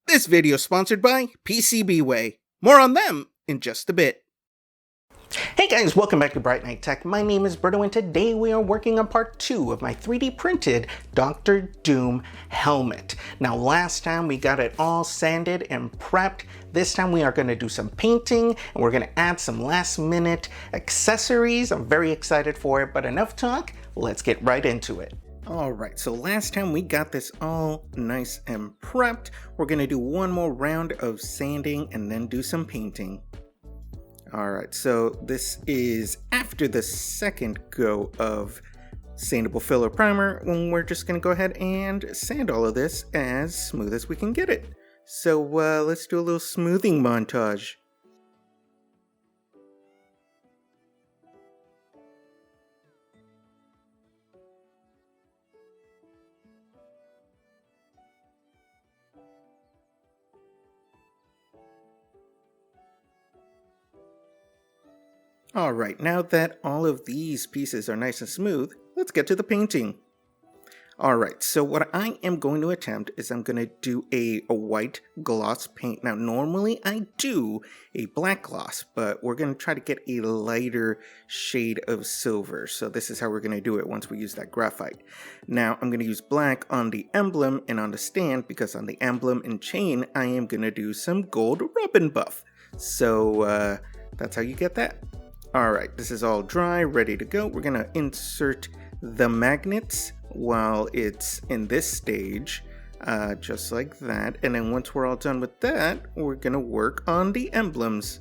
This video is sponsored by PCBWay. More on them in just a bit. Hey guys, welcome back to Bright Night Tech. My name is Berto and today we are working on part 2 of my 3D printed Dr. Doom helmet. Now last time we got it all sanded and prepped. This time we are going to do some painting and we're going to add some last minute accessories. I'm very excited for it, but enough talk, let's get right into it. Alright, so last time we got this all nice and prepped. We're going to do one more round of sanding and then do some painting. Alright, so this is after the second go of sandable filler primer, when we're just going to go ahead and sand all of this as smooth as we can get it. So let's do a little smoothing montage. Alright, now that all of these pieces are nice and smooth, let's get to the painting. Alright, so what I am going to attempt is I'm going to do a white gloss paint. Now normally I do a black gloss, but we're going to try to get a lighter shade of silver. So this is how we're going to do it once we use that graphite. Now I'm going to use black on the emblem and on the stand, because on the emblem and chain I am going to do some gold rub and buff. So that's how you get that. Alright, this is all dry, ready to go. We're going to insert the magnets while it's in this stage, just like that. And then once we're all done with that, we're going to work on the emblems.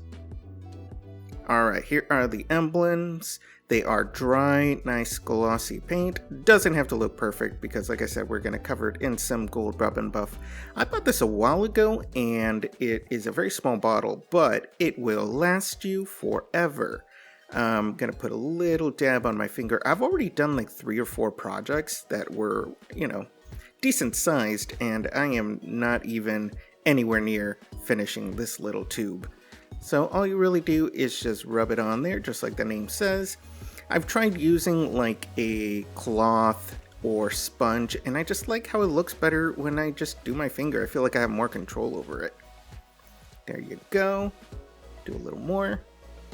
Alright, here are the emblems. They are dry, nice glossy paint. Doesn't have to look perfect because, like I said, we're going to cover it in some gold rub and buff. I bought this a while ago and it is a very small bottle, but it will last you forever. I'm going to put a little dab on my finger. I've already done like 3 or 4 projects that were, decent sized, and I am not even anywhere near finishing this little tube. So all you really do is just rub it on there, just like the name says. I've tried using like a cloth or sponge, and I just like how it looks better when I just do my finger. I feel like I have more control over it. There you go. Do a little more.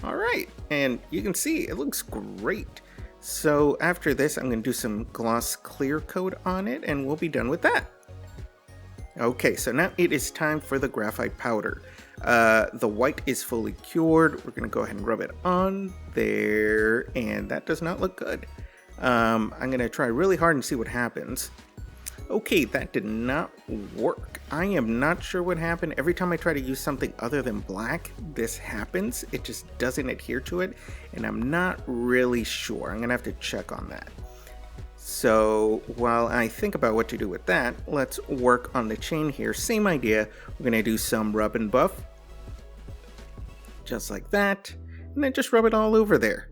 Alright, and you can see it looks great. So after this, I'm going to do some gloss clear coat on it, and we'll be done with that. Okay, so now it is time for the graphite powder. The white is fully cured. We're going to go ahead and rub it on there, and that does not look good. I'm going to try really hard and see what happens. Okay, that did not work. I am not sure what happened. Every time I try to use something other than black, this happens. It just doesn't adhere to it, and I'm not really sure. I'm gonna have to check on that. So while I think about what to do with that, let's work on the chain here. Same idea. We're gonna do some rub and buff, just like that, and then just rub it all over there.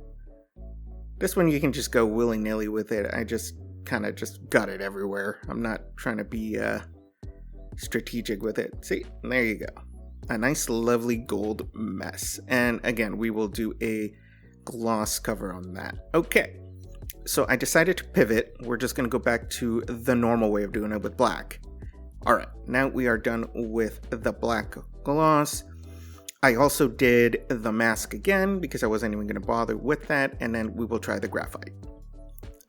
This one you can just go willy-nilly with it. I just kind of just got it everywhere. I'm not trying to be strategic with it. See, there you go. A nice lovely gold mess. And again, we will do a gloss cover on that. Okay, so I decided to pivot. We're just going to go back to the normal way of doing it with black. Alright, now we are done with the black gloss. I also did the mask again because I wasn't even going to bother with that, and then we will try the graphite.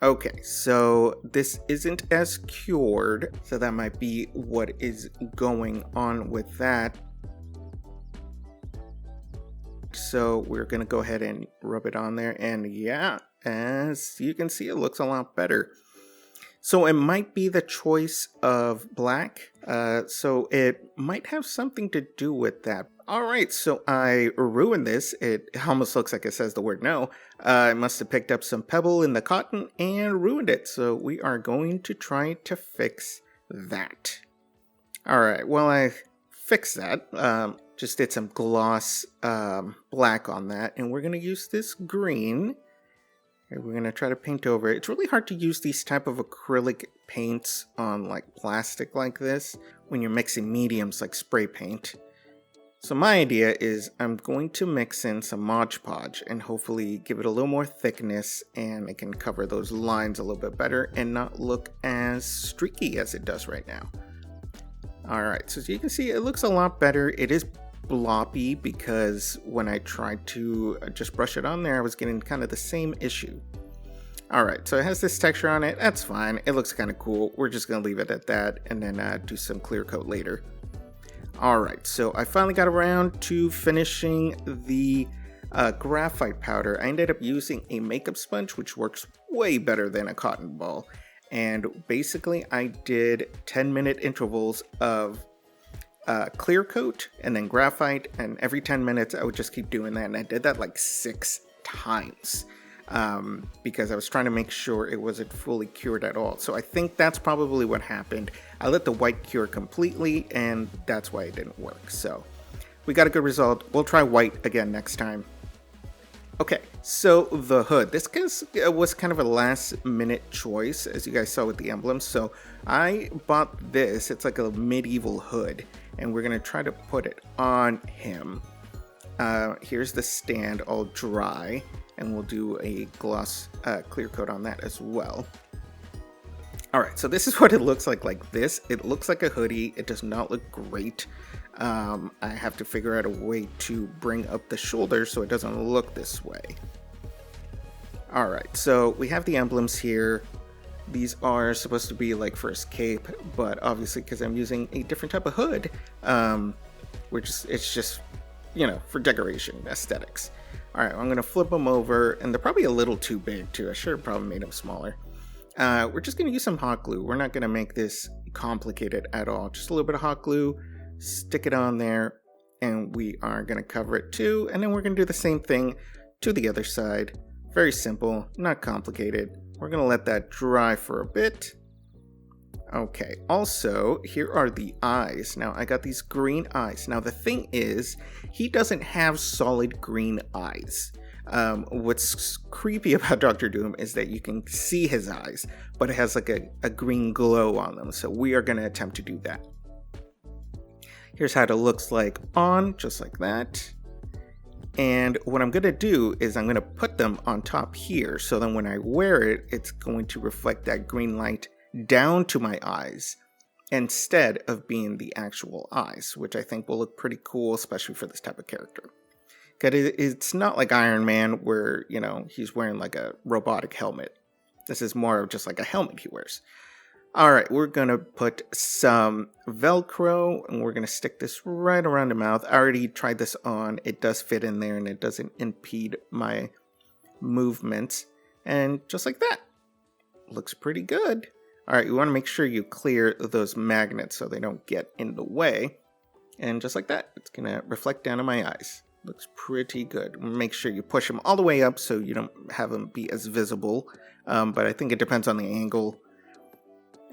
Okay, so this isn't as cured, so that might be what is going on with that. So we're going to go ahead and rub it on there, and yeah, as you can see, it looks a lot better. So it might be the choice of black, so it might have something to do with that. Alright, so I ruined this. It almost looks like it says the word no. I must have picked up some pebble in the cotton and ruined it. So we are going to try to fix that. Alright, well I fixed that. Just did some gloss black on that. And we're going to use this green. And we're going to try to paint over it. It's really hard to use these type of acrylic paints on like plastic like this when you're mixing mediums like spray paint. So my idea is I'm going to mix in some Mod Podge and hopefully give it a little more thickness, and it can cover those lines a little bit better and not look as streaky as it does right now. All right, so as you can see, it looks a lot better. It is bloppy because when I tried to just brush it on there, I was getting kind of the same issue. All right, so it has this texture on it. That's fine. It looks kind of cool. We're just going to leave it at that and then do some clear coat later. All right, so I finally got around to finishing the graphite powder. I ended up using a makeup sponge, which works way better than a cotton ball. And basically, I did 10-minute intervals of clear coat and then graphite. And every 10 minutes, I would just keep doing that. And I did that like 6 times. Because I was trying to make sure it wasn't fully cured at all. So I think that's probably what happened. I let the white cure completely, and that's why it didn't work. So we got a good result. We'll try white again next time. Okay, so the hood. This was kind of a last minute choice, as you guys saw with the emblems. So I bought this. It's like a medieval hood, and we're going to try to put it on him. Here's the stand all dry. And we'll do a gloss clear coat on that as well. All right, so this is what it looks like this. It looks like a hoodie. It does not look great. I have to figure out a way to bring up the shoulders so it doesn't look this way. All right, so we have the emblems here. These are supposed to be like for his cape, but obviously because I'm using a different type of hood, it's just, you know, for decoration aesthetics. All right, I'm going to flip them over, and they're probably a little too big, too. I should have probably made them smaller. We're just going to use some hot glue. We're not going to make this complicated at all. Just a little bit of hot glue, stick it on there, and we are going to cover it, too. And then we're going to do the same thing to the other side. Very simple, not complicated. We're going to let that dry for a bit. Okay, also, here are the eyes. Now, I got these green eyes. Now, the thing is, he doesn't have solid green eyes. What's creepy about Dr. Doom is that you can see his eyes, but it has like a green glow on them. So we are going to attempt to do that. Here's how it looks like on, just like that. And what I'm going to do is I'm going to put them on top here. So then when I wear it, it's going to reflect that green light down to my eyes instead of being the actual eyes, which I think will look pretty cool, especially for this type of character. Because it's not like Iron Man where, you know, he's wearing like a robotic helmet. This is more of just like a helmet he wears. All right, we're going to put some Velcro and we're going to stick this right around the mouth. I already tried this on. It does fit in there and it doesn't impede my movements. And just like that. Looks pretty good. All right, you want to make sure you clear those magnets so they don't get in the way. And just like that, it's going to reflect down on my eyes. Looks pretty good. Make sure you push them all the way up so you don't have them be as visible. But I think it depends on the angle.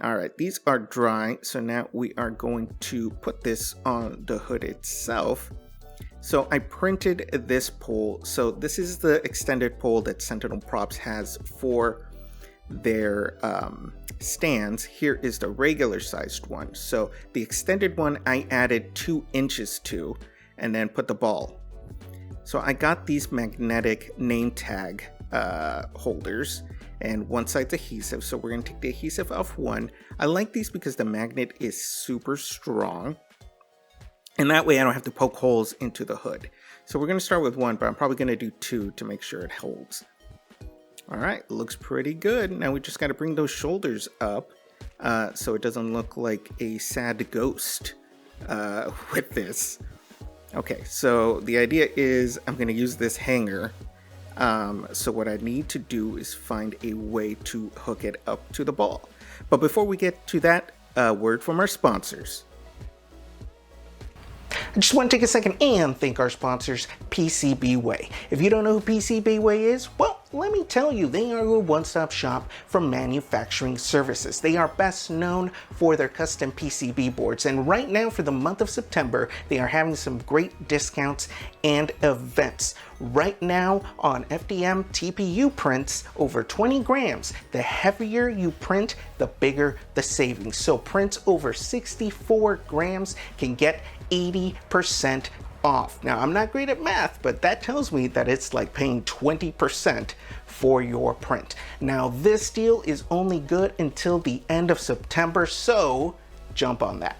All right, these are dry. So now we are going to put this on the hood itself. So I printed this pole. So this is the extended pole that Sentinel Props has for their stands. Here is the regular sized one. So the extended one I added 2 inches to and then put the ball. So I got these magnetic name tag holders and one side's adhesive. So we're going to take the adhesive off one. I like these because the magnet is super strong. And that way I don't have to poke holes into the hood. So we're going to start with one, but I'm probably going to do 2 to make sure it holds. All right, looks pretty good. Now we just got to bring those shoulders up so it doesn't look like a sad ghost with this. Okay, so the idea is I'm going to use this hanger. So what I need to do is find a way to hook it up to the ball. But before we get to that, word from our sponsors. I just want to take a second and thank our sponsors, PCBWay. If you don't know who PCBWay is, well, let me tell you, they are a one-stop shop for manufacturing services. They are best known for their custom PCB boards, and right now for the month of September, they are having some great discounts and events. Right now on FDM TPU prints over 20 grams, the heavier you print, the bigger the savings. So prints over 64 grams can get 80% off. Now, I'm not great at math, but that tells me that it's like paying 20% for your print. Now, this deal is only good until the end of September, so jump on that.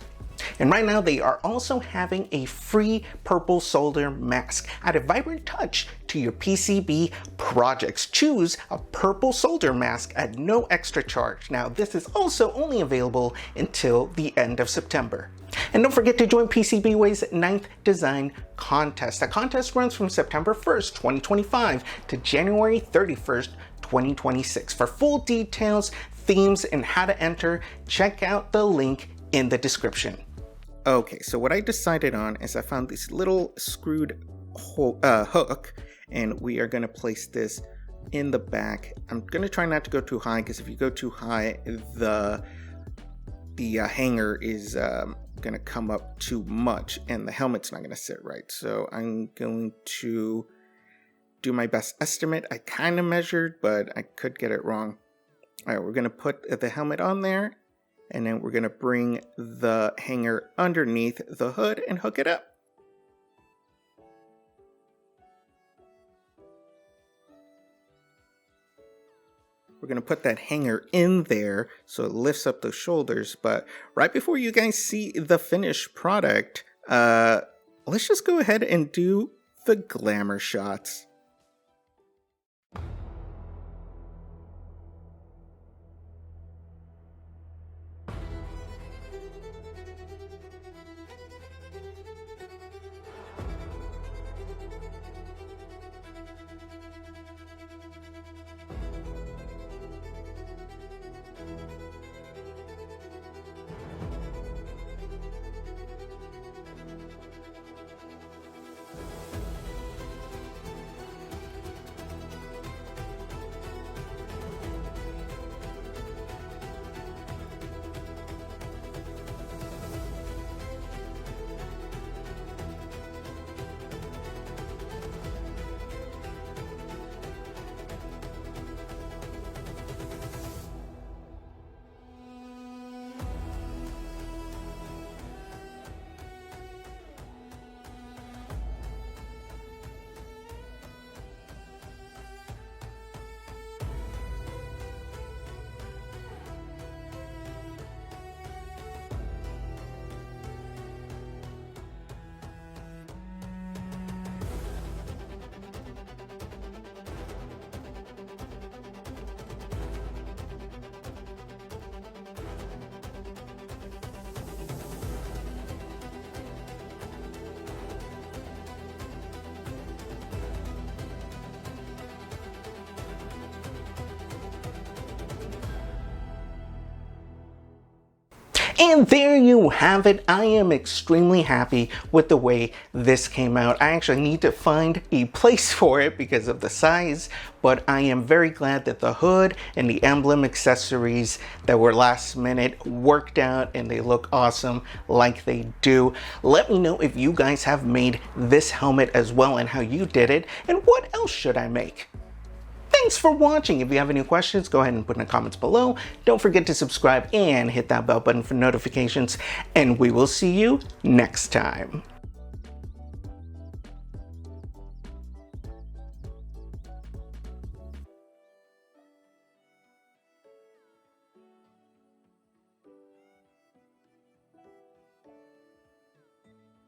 And right now they are also having a free purple solder mask. Add a vibrant touch to your PCB projects. Choose a purple solder mask at no extra charge. Now this is also only available until the end of September. And don't forget to join PCBWay's 9th design contest. The contest runs from September 1st, 2025 to January 31st, 2026. For full details, themes, and how to enter, check out the link in the description. Okay, so what I decided on is I found this little screwed hook, and we are going to place this in the back. I'm going to try not to go too high, because if you go too high, the hanger is going to come up too much and the helmet's not going to sit right. So I'm going to do my best estimate. I kind of measured, but I could get it wrong. All right, we're going to put the helmet on there, and then we're going to bring the hanger underneath the hood and hook it up. We're going to put that hanger in there so it lifts up the shoulders. But right before you guys see the finished product, let's just go ahead and do the glamour shots. And there you have it. I am extremely happy with the way this came out. I actually need to find a place for it because of the size, but I am very glad that the hood and the emblem accessories that were last minute worked out and they look awesome like they do. Let me know if you guys have made this helmet as well and how you did it, and what else should I make? Thanks for watching. If you have any questions, go ahead and put in the comments below. Don't forget to subscribe and hit that bell button for notifications, and we will see you next time.